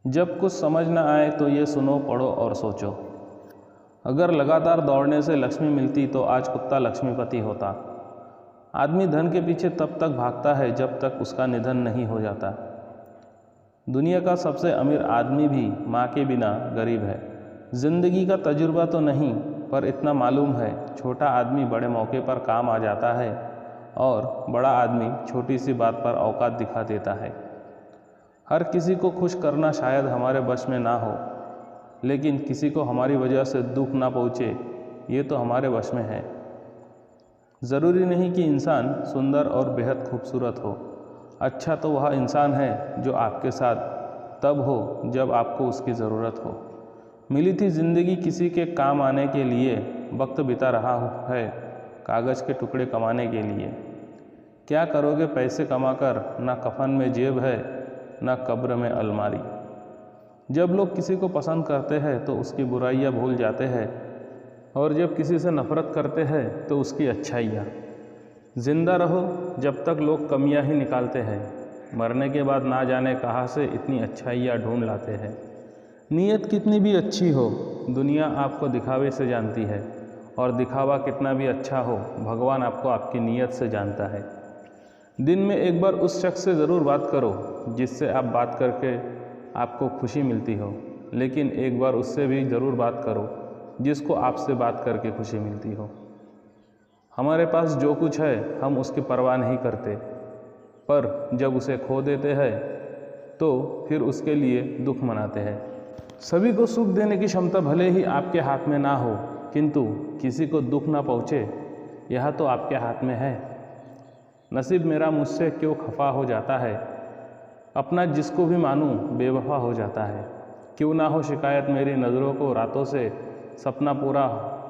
जब कुछ समझ न आए तो ये सुनो, पढ़ो और सोचो। अगर लगातार दौड़ने से लक्ष्मी मिलती तो आज कुत्ता लक्ष्मीपति होता। आदमी धन के पीछे तब तक भागता है जब तक उसका निधन नहीं हो जाता। दुनिया का सबसे अमीर आदमी भी माँ के बिना गरीब है। जिंदगी का तजुर्बा तो नहीं, पर इतना मालूम है, छोटा आदमी बड़े मौके पर काम आ जाता है और बड़ा आदमी छोटी सी बात पर औकात दिखा देता है। हर किसी को खुश करना शायद हमारे बस में ना हो, लेकिन किसी को हमारी वजह से दुख ना पहुँचे, ये तो हमारे वश में है। ज़रूरी नहीं कि इंसान सुंदर और बेहद खूबसूरत हो। अच्छा तो वह इंसान है जो आपके साथ तब हो जब आपको उसकी ज़रूरत हो। मिली थी ज़िंदगी किसी के काम आने के लिए, वक्त बिता रहा है कागज़ के टुकड़े कमाने के लिए। क्या करोगे पैसे कमाकर, ना कफन में जेब है ना कब्र में अलमारी। जब लोग किसी को पसंद करते हैं तो उसकी बुराइयां भूल जाते हैं, और जब किसी से नफरत करते हैं तो उसकी अच्छाइयाँ। जिंदा रहो जब तक लोग कमियां ही निकालते हैं, मरने के बाद ना जाने कहाँ से इतनी अच्छाइयाँ ढूंढ लाते हैं। नीयत कितनी भी अच्छी हो, दुनिया आपको दिखावे से जानती है, और दिखावा कितना भी अच्छा हो, भगवान आपको आपकी नीयत से जानता है। दिन में एक बार उस शख्स से ज़रूर बात करो जिससे आप बात करके आपको खुशी मिलती हो, लेकिन एक बार उससे भी ज़रूर बात करो जिसको आपसे बात करके खुशी मिलती हो। हमारे पास जो कुछ है हम उसकी परवाह नहीं करते, पर जब उसे खो देते हैं तो फिर उसके लिए दुख मनाते हैं। सभी को सुख देने की क्षमता भले ही आपके हाथ में ना हो, किंतु किसी को दुख ना पहुँचे, यह तो आपके हाथ में है। नसीब मेरा मुझसे क्यों खफा हो जाता है, अपना जिसको भी मानूं बेवफा हो जाता है। क्यों ना हो शिकायत मेरी नज़रों को रातों से, सपना पूरा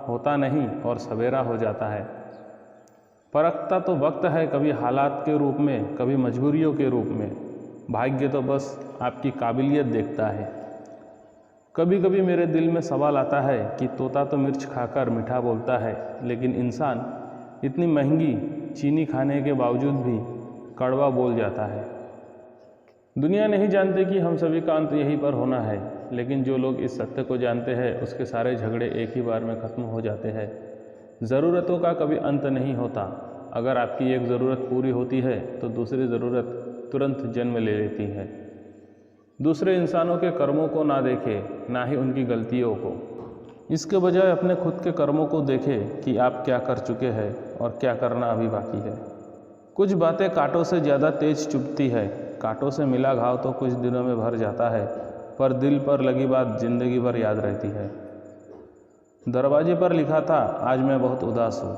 होता नहीं और सवेरा हो जाता है। परखता तो वक्त है, कभी हालात के रूप में, कभी मजबूरियों के रूप में। भाग्य तो बस आपकी काबिलियत देखता है। कभी कभी मेरे दिल में सवाल आता है कि तोता तो मिर्च खाकर मीठा बोलता है, लेकिन इंसान इतनी महंगी चीनी खाने के बावजूद भी कड़वा बोल जाता है। दुनिया नहीं जानती कि हम सभी का अंत यहीं पर होना है, लेकिन जो लोग इस सत्य को जानते हैं उसके सारे झगड़े एक ही बार में ख़त्म हो जाते हैं। ज़रूरतों का कभी अंत नहीं होता। अगर आपकी एक ज़रूरत पूरी होती है तो दूसरी ज़रूरत तुरंत जन्म ले लेती है। दूसरे इंसानों के कर्मों को ना देखें, ना ही उनकी गलतियों को। इसके बजाय अपने खुद के कर्मों को देखें कि आप क्या कर चुके हैं और क्या करना अभी बाकी है। कुछ बातें कांटों से ज़्यादा तेज चुभती है। कांटों से मिला घाव तो कुछ दिनों में भर जाता है, पर दिल पर लगी बात जिंदगी भर याद रहती है। दरवाजे पर लिखा था, आज मैं बहुत उदास हूँ,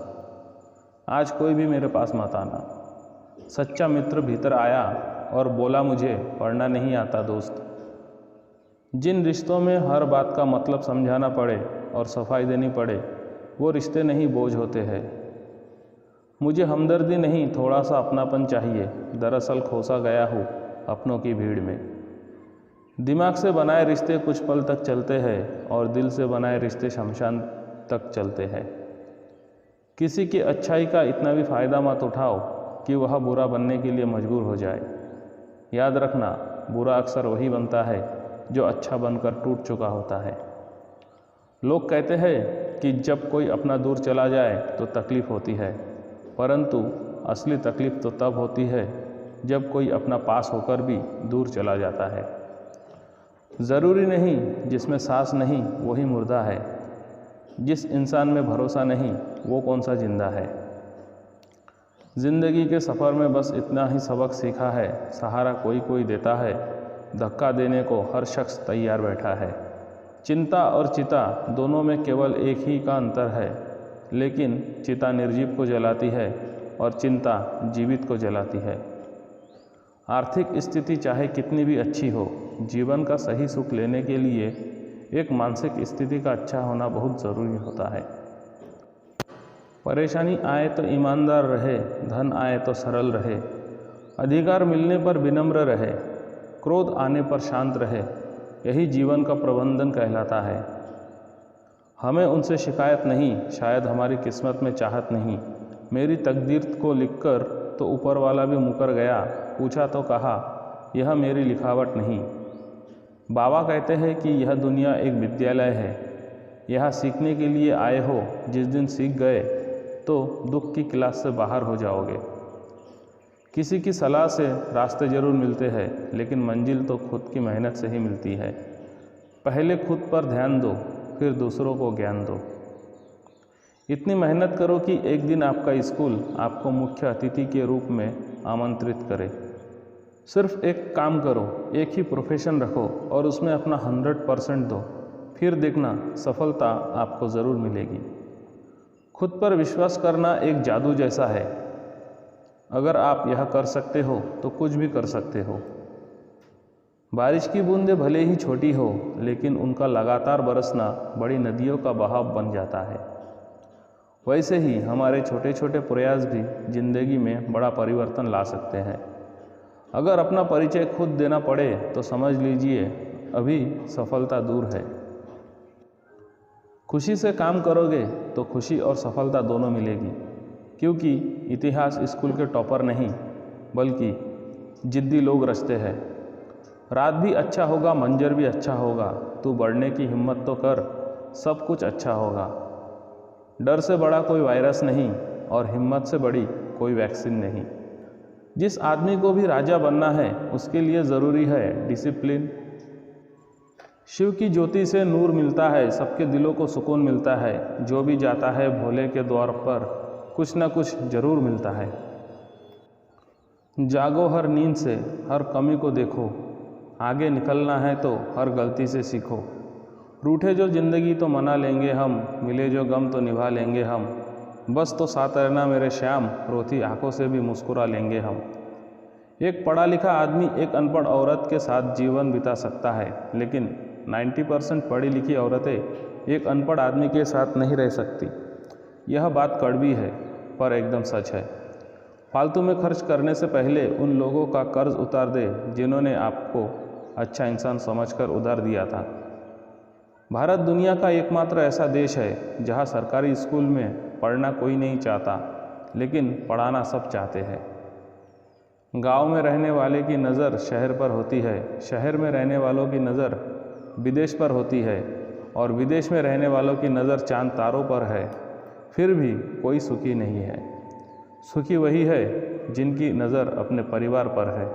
आज कोई भी मेरे पास मत आना। सच्चा मित्र भीतर आया और बोला, मुझे पढ़ना नहीं आता दोस्त। जिन रिश्तों में हर बात का मतलब समझाना पड़े और सफाई देनी पड़े, वो रिश्ते नहीं बोझ होते हैं। मुझे हमदर्दी नहीं, थोड़ा सा अपनापन चाहिए। दरअसल खोसा गया हूँ अपनों की भीड़ में। दिमाग से बनाए रिश्ते कुछ पल तक चलते हैं और दिल से बनाए रिश्ते शमशान तक चलते हैं। किसी की अच्छाई का इतना भी फ़ायदा मत उठाओ कि वह बुरा बनने के लिए मजबूर हो जाए। याद रखना, बुरा अक्सर वही बनता है जो अच्छा बनकर टूट चुका होता है। लोग कहते हैं कि जब कोई अपना दूर चला जाए तो तकलीफ़ होती है, परंतु असली तकलीफ़ तो तब होती है जब कोई अपना पास होकर भी दूर चला जाता है। ज़रूरी नहीं जिसमें सांस नहीं वही मुर्दा है, जिस इंसान में भरोसा नहीं वो कौन सा जिंदा है। ज़िंदगी के सफ़र में बस इतना ही सबक सीखा है, सहारा कोई कोई देता है, धक्का देने को हर शख्स तैयार बैठा है। चिंता और चिता दोनों में केवल एक ही का अंतर है, लेकिन चिता निर्जीव को जलाती है और चिंता जीवित को जलाती है। आर्थिक स्थिति चाहे कितनी भी अच्छी हो, जीवन का सही सुख लेने के लिए एक मानसिक स्थिति का अच्छा होना बहुत ज़रूरी होता है। परेशानी आए तो ईमानदार रहे, धन आए तो सरल रहे, अधिकार मिलने पर विनम्र रहे, क्रोध आने पर शांत रहे। यही जीवन का प्रबंधन कहलाता है। हमें उनसे शिकायत नहीं, शायद हमारी किस्मत में चाहत नहीं। मेरी तकदीर को लिखकर तो ऊपर वाला भी मुकर गया, पूछा तो कहा, यह मेरी लिखावट नहीं। बाबा कहते हैं कि यह दुनिया एक विद्यालय है। यहाँ सीखने के लिए आए हो। जिस दिन सीख गए तो दुख की क्लास से बाहर हो जाओगे। किसी की सलाह से रास्ते ज़रूर मिलते हैं, लेकिन मंजिल तो खुद की मेहनत से ही मिलती है। पहले खुद पर ध्यान दो, फिर दूसरों को ज्ञान दो। इतनी मेहनत करो कि एक दिन आपका स्कूल आपको मुख्य अतिथि के रूप में आमंत्रित करे। सिर्फ एक काम करो, एक ही प्रोफेशन रखो और उसमें अपना 100% दो। फिर देखना सफलता आपको ज़रूर मिलेगी। खुद पर विश्वास करना एक जादू जैसा है। अगर आप यह कर सकते हो तो कुछ भी कर सकते हो। बारिश की बूंदें भले ही छोटी हो, लेकिन उनका लगातार बरसना बड़ी नदियों का बहाव बन जाता है। वैसे ही हमारे छोटे छोटे प्रयास भी जिंदगी में बड़ा परिवर्तन ला सकते हैं। अगर अपना परिचय खुद देना पड़े तो समझ लीजिए अभी सफलता दूर है। खुशी से काम करोगे तो खुशी और सफलता दोनों मिलेगी, क्योंकि इतिहास स्कूल के टॉपर नहीं बल्कि जिद्दी लोग रचते हैं। रात भी अच्छा होगा, मंजर भी अच्छा होगा। तू बढ़ने की हिम्मत तो कर, सब कुछ अच्छा होगा। डर से बड़ा कोई वायरस नहीं और हिम्मत से बड़ी कोई वैक्सीन नहीं। जिस आदमी को भी राजा बनना है उसके लिए ज़रूरी है डिसिप्लिन। शिव की ज्योति से नूर मिलता है, सबके दिलों को सुकून मिलता है। जो भी जाता है भोले के द्वार पर कुछ न कुछ जरूर मिलता है। जागो हर नींद से, हर कमी को देखो। आगे निकलना है तो हर गलती से सीखो। रूठे जो ज़िंदगी तो मना लेंगे हम, मिले जो गम तो निभा लेंगे हम। बस तो साथ रहना मेरे श्याम, रोती आंखों से भी मुस्कुरा लेंगे हम। एक पढ़ा लिखा आदमी एक अनपढ़ औरत के साथ जीवन बिता सकता है, लेकिन 90% पढ़ी लिखी औरतें एक अनपढ़ आदमी के साथ नहीं रह सकती। यह बात कड़वी है पर एकदम सच है। फालतू में खर्च करने से पहले उन लोगों का कर्ज उतार दे जिन्होंने आपको अच्छा इंसान समझकर उधार दिया था। भारत दुनिया का एकमात्र ऐसा देश है जहां सरकारी स्कूल में पढ़ना कोई नहीं चाहता, लेकिन पढ़ाना सब चाहते हैं। गांव में रहने वाले की नज़र शहर पर होती है, शहर में रहने वालों की नज़र विदेश पर होती है और विदेश में रहने वालों की नज़र चांद तारों पर है। फिर भी कोई सुखी नहीं है। सुखी वही है जिनकी नज़र अपने परिवार पर है।